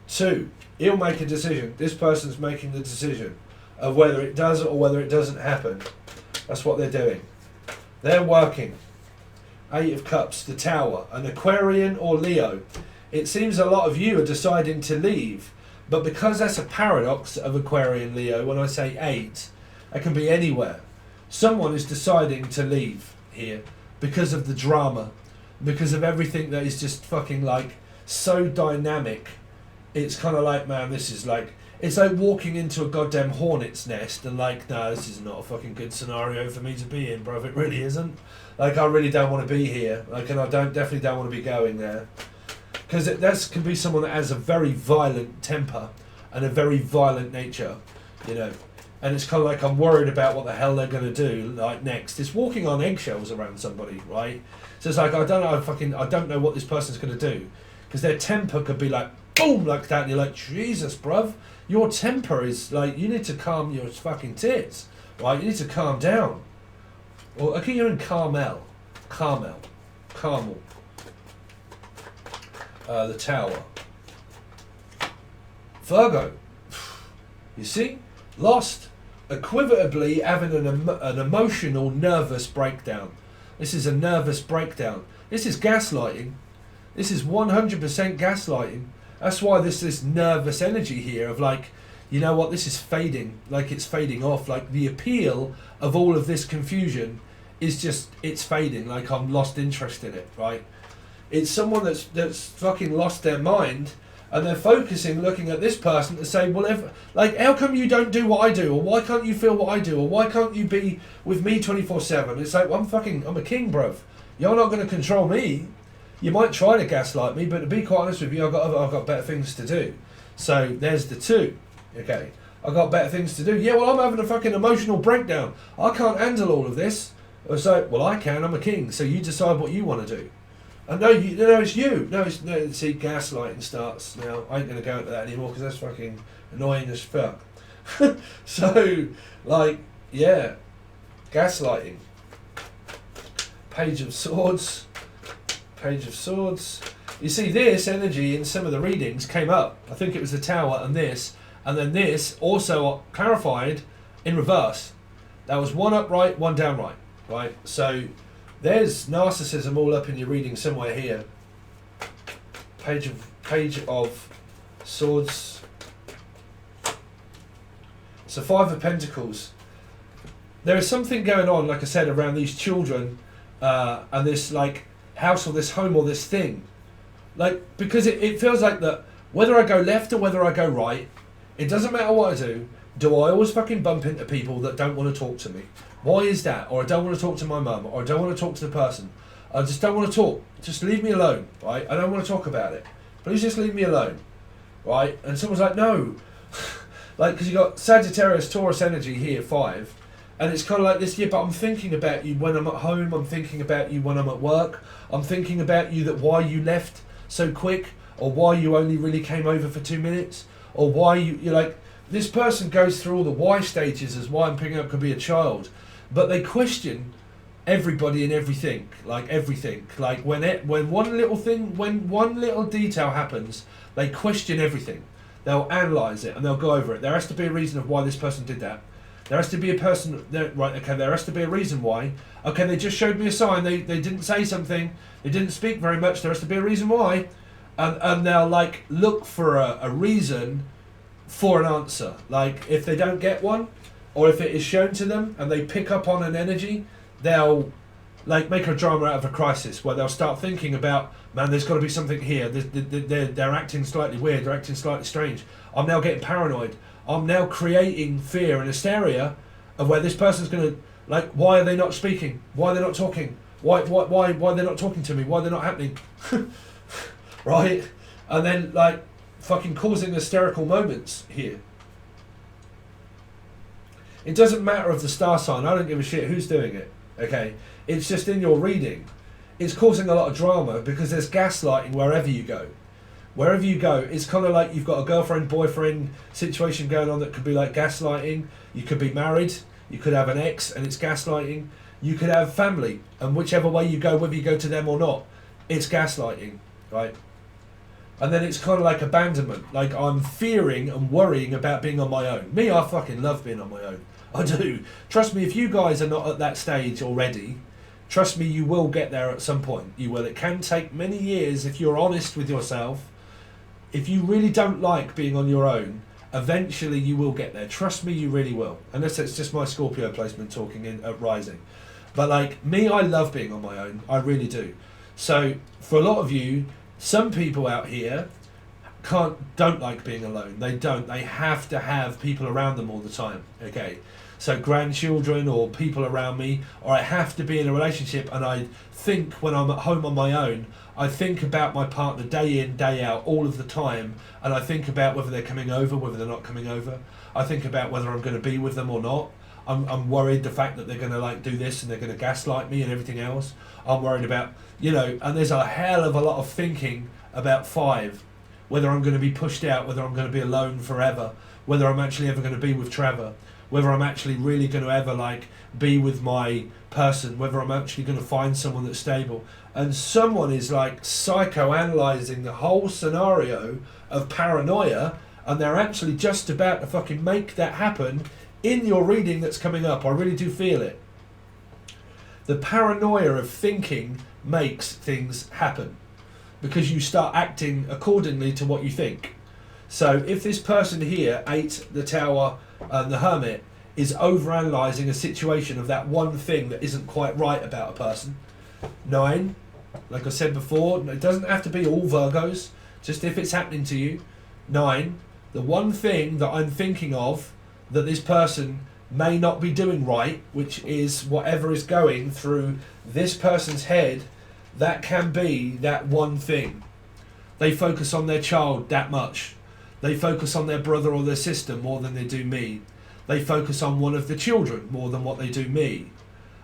2. He'll make a decision. This person's making the decision of whether it does or whether it doesn't happen. That's what they're doing. They're working. 8 of Cups, the Tower, an Aquarian or Leo. It seems a lot of you are deciding to leave, but because that's a paradox of Aquarian Leo, when I say 8, it can be anywhere. Someone is deciding to leave here because of the drama, because of everything that is just fucking like so dynamic. It's kind of like, man, this is like, it's like walking into a goddamn hornet's nest and like, no, this is not a fucking good scenario for me to be in, bro. It really isn't. Like, I really don't want to be here. Like, and I definitely don't want to be going there. Because that can be someone that has a very violent temper and a very violent nature, you know. And it's kind of like I'm worried about what the hell they're going to do like next. It's walking on eggshells around somebody, right? So it's like, I don't know what this person's going to do. Because their temper could be like, boom, like that. And you're like, Jesus, bruv. Your temper is like, you need to calm your fucking tits, right? You need to calm down. Or, okay, you're in Carmel. The Tower. Virgo. You see? Lost. Equivotably having an emotional, nervous breakdown. This is a nervous breakdown. This is gaslighting. This is 100% gaslighting. That's why there's this nervous energy here of like, you know what, this is fading. Like, it's fading off. Like, the appeal of all of this confusion is just, it's fading. Like, I'm lost interest in it, right? It's someone that's fucking lost their mind, and they're focusing, looking at this person to say, well, like, how come you don't do what I do? Or why can't you feel what I do? Or why can't you be with me 24/7? It's like, well, I'm a king, bruv. You're not going to control me. You might try to gaslight me, but to be quite honest with you, I've got better things to do. So there's the two. Okay, I've got better things to do. Yeah, well, I'm having a fucking emotional breakdown. I can't handle all of this. So, well, I can. I'm a king. So you decide what you want to do. And no, it's you. No, see, gaslighting starts now. I ain't going to go into that anymore because that's fucking annoying as fuck. So, like, yeah, gaslighting. Page of Swords. You see, this energy in some of the readings came up. I think it was the Tower and then this also clarified in reverse. That was one upright, one downright, right? So there's narcissism all up in your reading somewhere here. Page of Swords. So Five of Pentacles. There is something going on, like I said, around these children and this like house or this home or this thing. Like, because it feels like that whether I go left or whether I go right, it doesn't matter what I do I always fucking bump into people that don't want to talk to me. Why is that? Or I don't want to talk to my mum, or I don't want to talk to the person. I just don't want to talk. Just leave me alone, right? I don't want to talk about it. Please just leave me alone, right? And someone's like, no. Like, because you got Sagittarius, Taurus energy here, 5. And it's kind of like this, yeah, but I'm thinking about you when I'm at home. I'm thinking about you when I'm at work. I'm thinking about you, that why you left so quick, or why you only really came over for 2 minutes, or why you're like, this person goes through all the why stages as why I'm picking up could be a child. But they question everybody and everything. Like when one little detail happens, they question everything. They'll analyse it and they'll go over it. There has to be a reason of why this person did that. There has to be a person, right, okay, there has to be a reason why. Okay, they just showed me a sign, they didn't say something, they didn't speak very much, there has to be a reason why. And they'll like look for a reason for an answer. Like, if they don't get one, or if it is shown to them and they pick up on an energy, they'll like make a drama out of a crisis where they'll start thinking about, man, there's got to be something here. They're acting slightly weird, they're acting slightly strange. I'm now getting paranoid. I'm now creating fear and hysteria of where this person's going to, like, why are they not speaking? Why are they not talking? Why they're not talking to me? Why they're not happening? Right? And then, like, fucking causing hysterical moments here. It doesn't matter of the star sign. I don't give a shit who's doing it. Okay? It's just in your reading. It's causing a lot of drama because there's gaslighting wherever you go. Wherever you go, it's kind of like you've got a girlfriend, boyfriend situation going on that could be like gaslighting. You could be married, you could have an ex and it's gaslighting. You could have family, and whichever way you go, whether you go to them or not, it's gaslighting, right? And then it's kind of like abandonment. Like, I'm fearing and worrying about being on my own. Me, I fucking love being on my own. I do. Trust me, if you guys are not at that stage already, trust me, you will get there at some point. You will. It can take many years if you're honest with yourself. If you really don't like being on your own, eventually you will get there. Trust me, you really will. Unless it's just my Scorpio placement talking in rising. But like me, I love being on my own. I really do. So for a lot of you, some people out here don't like being alone. They don't. They have to have people around them all the time. Okay, so grandchildren or people around me, or I have to be in a relationship. And I think when I'm at home on my own, I think about my partner day in, day out, all of the time, and I think about whether they're coming over, whether they're not coming over. I think about whether I'm going to be with them or not. I'm worried the fact that they're going to like do this and they're going to gaslight me and everything else. I'm worried about, you know, and there's a hell of a lot of thinking about 5, whether I'm going to be pushed out, whether I'm going to be alone forever, whether I'm actually ever going to be with Trevor, whether I'm actually really going to ever like be with my person, whether I'm actually going to find someone that's stable. And someone is like psychoanalyzing the whole scenario of paranoia, and they're actually just about to fucking make that happen in your reading that's coming up. I really do feel it. The paranoia of thinking makes things happen because you start acting accordingly to what you think. So if this person here, 8, the Tower and the Hermit, is overanalyzing a situation of that one thing that isn't quite right about a person. 9, like I said before, it doesn't have to be all Virgos, just if it's happening to you. 9, the one thing that I'm thinking of that this person may not be doing right, which is whatever is going through this person's head, that can be that one thing. They focus on their child that much. They focus on their brother or their sister more than they do me. They focus on one of the children more than what they do me.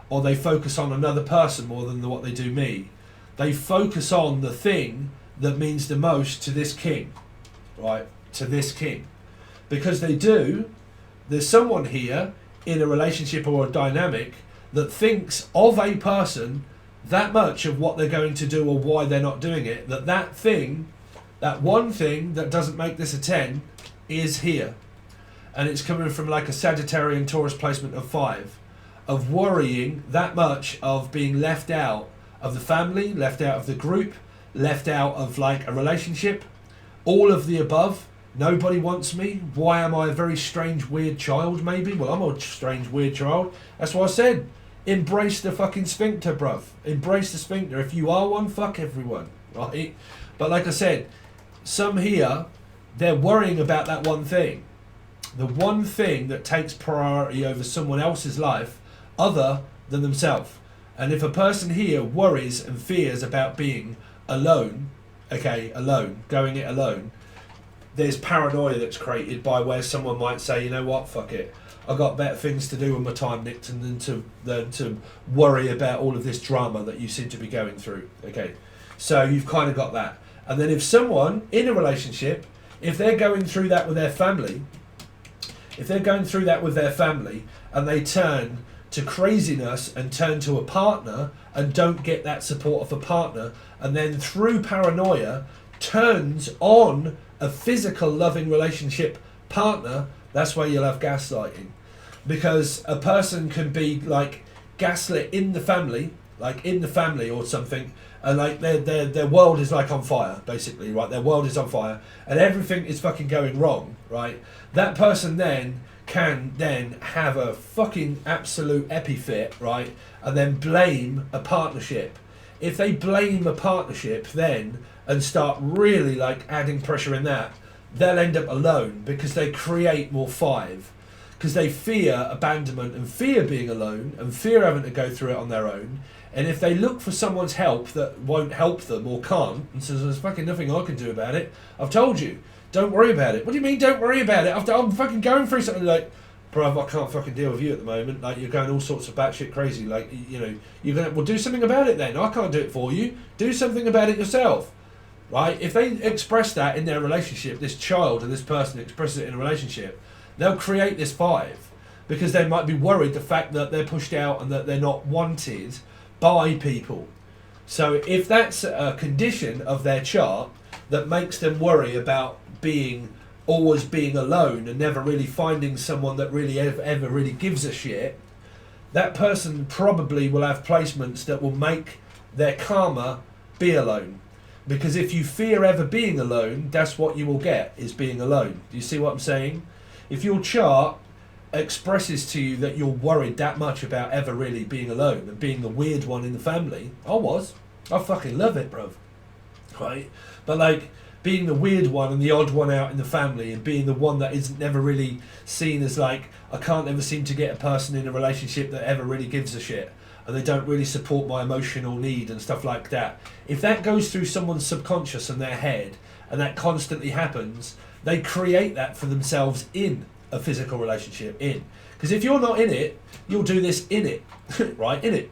Or they focus on another person more than what they do me. They focus on the thing that means the most to this king, right? To this king. Because they do, there's someone here in a relationship or a dynamic that thinks of a person that much of what they're going to do or why they're not doing it, that thing, that one thing that doesn't make this a 10 is here. And it's coming from like a Sagittarian Taurus placement of 5, of worrying that much, of being left out of the family, left out of the group, left out of like a relationship, all of the above. Nobody wants me. Why am I a very strange, weird child, maybe? Well, I'm a strange, weird child. That's why I said, embrace the fucking sphincter, bruv. Embrace the sphincter. If you are one, fuck everyone, right? But like I said, some here, they're worrying about that one thing. The one thing that takes priority over someone else's life other than themselves. And if a person here worries and fears about being alone, okay, alone, going it alone, there's paranoia that's created by where someone might say, you know what, fuck it, I've got better things to do with my time, Nick, than to worry about all of this drama that you seem to be going through. Okay, so you've kind of got that. And then if someone in a relationship, if they're going through that with their family, and they turn to craziness and turn to a partner and don't get that support of a partner, and then through paranoia turns on a physical loving relationship partner, that's where you'll have gaslighting. Because a person can be like gaslit in the family, or something, and like their world is like on fire, basically, right? Their world is on fire and everything is fucking going wrong, right? That person then can then have a fucking absolute epifit, right? And then blame a partnership. If they blame a partnership then and start really like adding pressure in that, they'll end up alone because they create more 5. Because they fear abandonment and fear being alone and fear having to go through it on their own. And if they look for someone's help that won't help them or can't, and says there's fucking nothing I can do about it, I've told you, don't worry about it. What do you mean don't worry about it? I'm fucking going through something. Like, bruv, I can't fucking deal with you at the moment. Like, you're going all sorts of batshit crazy. Like, you know, you're gonna, well, do something about it then. I can't do it for you. Do something about it yourself. Right? If they express that in their relationship, this child and this person expresses it in a relationship, they'll create this 5 because they might be worried the fact that they're pushed out and that they're not wanted by people. So if that's a condition of their chart that makes them worry about always being alone and never really finding someone that really ever really gives a shit, that person probably will have placements that will make their karma be alone. Because if you fear ever being alone, that's what you will get, is being alone. Do you see what I'm saying? If your chart expresses to you that you're worried that much about ever really being alone and being the weird one in the family, I fucking love it, bruv. Right? But like, being the weird one and the odd one out in the family, and being the one that isn't never really seen as like, I can't ever seem to get a person in a relationship that ever really gives a shit, and they don't really support my emotional need and stuff like that. If that goes through someone's subconscious and their head, and that constantly happens, they create that for themselves in a physical relationship. Because if you're not in it, you'll do this in it, right? In it,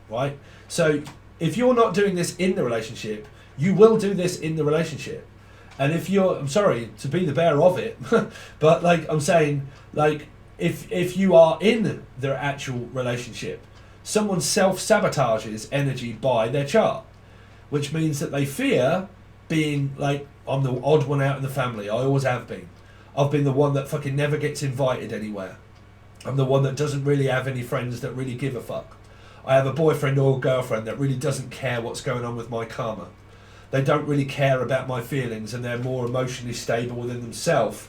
right? So if you're not doing this in the relationship, you will do this in the relationship. And if you're, I'm sorry to be the bearer of it, but like I'm saying, like if you are in their actual relationship, someone self-sabotages energy by their chart, which means that they fear being like, I'm the odd one out in the family. I always have been. I've been the one that fucking never gets invited anywhere. I'm the one that doesn't really have any friends that really give a fuck. I have a boyfriend or girlfriend that really doesn't care what's going on with my karma. They don't really care about my feelings, and they're more emotionally stable within themselves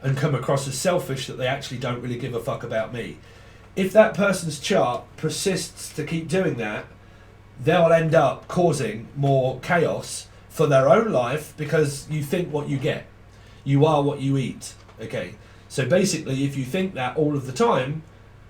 and come across as selfish, that they actually don't really give a fuck about me. If that person's chart persists to keep doing that, they'll end up causing more chaos for their own life, because you think what you get. You are what you eat. Okay, so basically if you think that all of the time,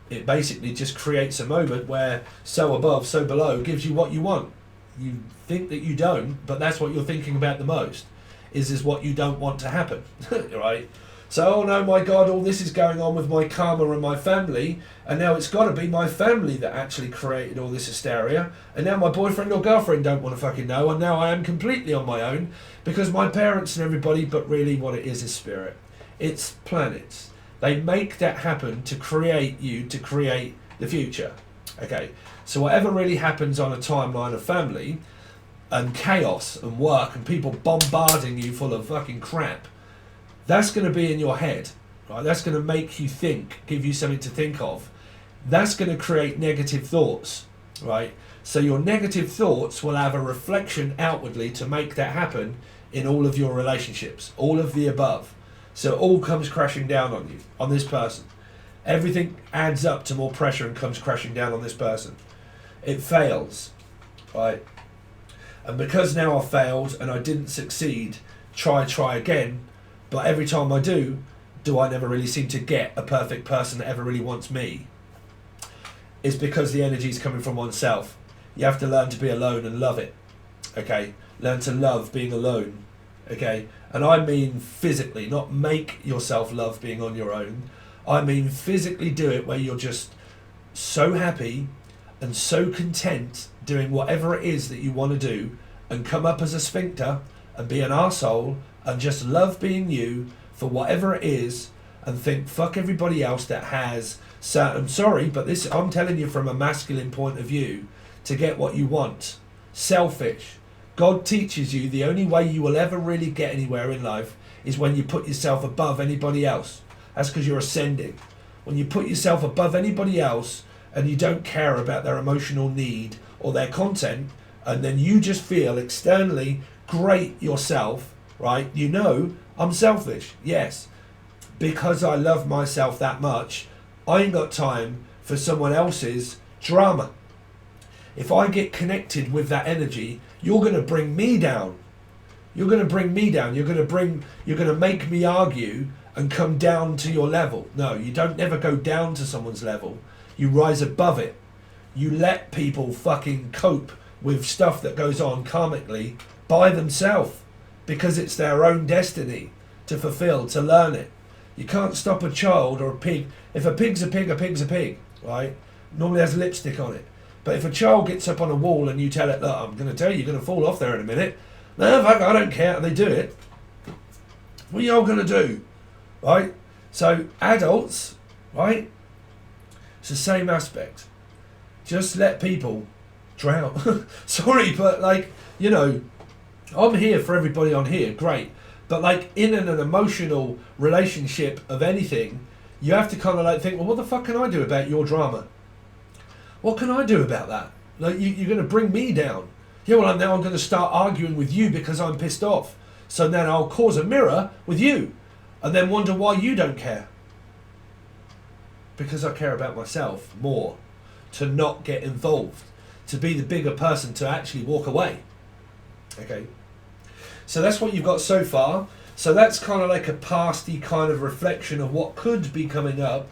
it basically just creates a moment where so above, so below gives you what you want. You think that you don't, but that's what you're thinking about the most, is what you don't want to happen. Right? So, oh no, my God, all this is going on with my karma and my family, and now it's got to be my family that actually created all this hysteria, and now my boyfriend or girlfriend don't want to fucking know, and now I am completely on my own because my parents and everybody. But really what it is spirit. It's planets. They make that happen to create you, to create the future. Okay, so whatever really happens on a timeline of family and chaos and work and people bombarding you full of fucking crap, that's going to be in your head, right? That's going to make you think, give you something to think of. That's going to create negative thoughts, right? So your negative thoughts will have a reflection outwardly to make that happen in all of your relationships, all of the above. So it all comes crashing down on you, on this person. Everything adds up to more pressure and comes crashing down on this person. It fails, right? And because now I've failed and I didn't succeed, try again, but every time I do I never really seem to get a perfect person that ever really wants me? It's because the energy is coming from oneself. You have to learn to be alone and love it, okay? Learn to love being alone, okay? And I mean physically, not make yourself love being on your own. I mean physically do it where you're just so happy and so content doing whatever it is that you want to do, and come up as a sphincter and be an arsehole and just love being you for whatever it is, and think fuck everybody else that has certain, I'm sorry, but this, I'm telling you from a masculine point of view, to get what you want. Selfish. God teaches you the only way you will ever really get anywhere in life is when you put yourself above anybody else. That's because you're ascending. When you put yourself above anybody else and you don't care about their emotional need or their content, and then you just feel externally great yourself, right? You know, I'm selfish, yes. Because I love myself that much, I ain't got time for someone else's drama. If I get connected with that energy, you're going to bring me down. You're going to bring me down. You're going to make me argue and come down to your level. No, you don't never go down to someone's level. You rise above it. You let people fucking cope with stuff that goes on karmically by themselves, because it's their own destiny to fulfill, to learn it. You can't stop a child or a pig. If a pig's a pig, a pig's a pig, right? Normally has lipstick on it. But if a child gets up on a wall and you tell it, look, I'm going to tell you, you're going to fall off there in a minute. No, fuck, I don't care. And they do it. What are you all going to do? Right? So adults, right? It's the same aspect. Just let people drown. Sorry, but like, you know, I'm here for everybody on here, great. But like in an emotional relationship of anything, you have to kind of like think, well, what the fuck can I do about your drama? What can I do about that? Like you're going to bring me down. Yeah, well, now I'm going to start arguing with you because I'm pissed off. So then I'll cause a mirror with you and then wonder why you don't care. Because I care about myself more. To not get involved. To be the bigger person, to actually walk away. Okay. So that's what you've got so far. So that's kind of like a pasty kind of reflection of what could be coming up.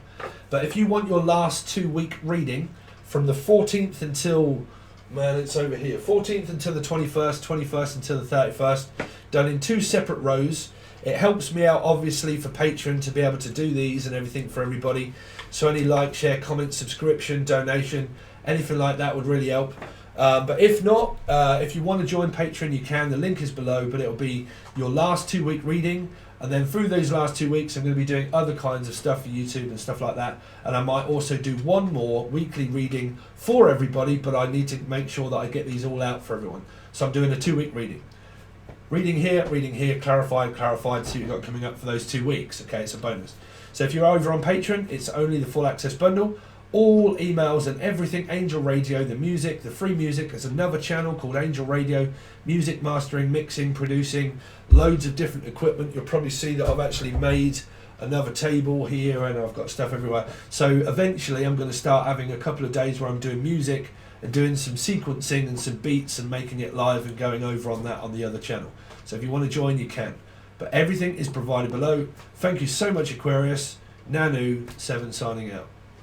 But if you want your last 2-week reading from the 14th until, man, it's over here, 14th until the 21st, 21st until the 31st, done in 2 separate rows. It helps me out, obviously, for Patreon to be able to do these and everything for everybody. So any like, share, comment, subscription, donation, anything like that would really help. But if not, if you want to join Patreon, you can. The link is below, but it'll be your last 2-week reading. And then through those last 2 weeks, I'm going to be doing other kinds of stuff for YouTube and stuff like that. And I might also do one more weekly reading for everybody, but I need to make sure that I get these all out for everyone. So I'm doing a 2-week reading. Reading here, clarified, see what you've got coming up for those 2 weeks. Okay, it's a bonus. So if you're over on Patreon, it's only the full access bundle. All emails and everything, Angel Radio, the music, the free music. There's another channel called Angel Radio, music mastering, mixing, producing, loads of different equipment. You'll probably see that I've actually made another table here and I've got stuff everywhere. So eventually I'm going to start having a couple of days where I'm doing music and doing some sequencing and some beats and making it live and going over on that on the other channel. So if you want to join, you can. But everything is provided below. Thank you so much, Aquarius. Nanu7 signing out.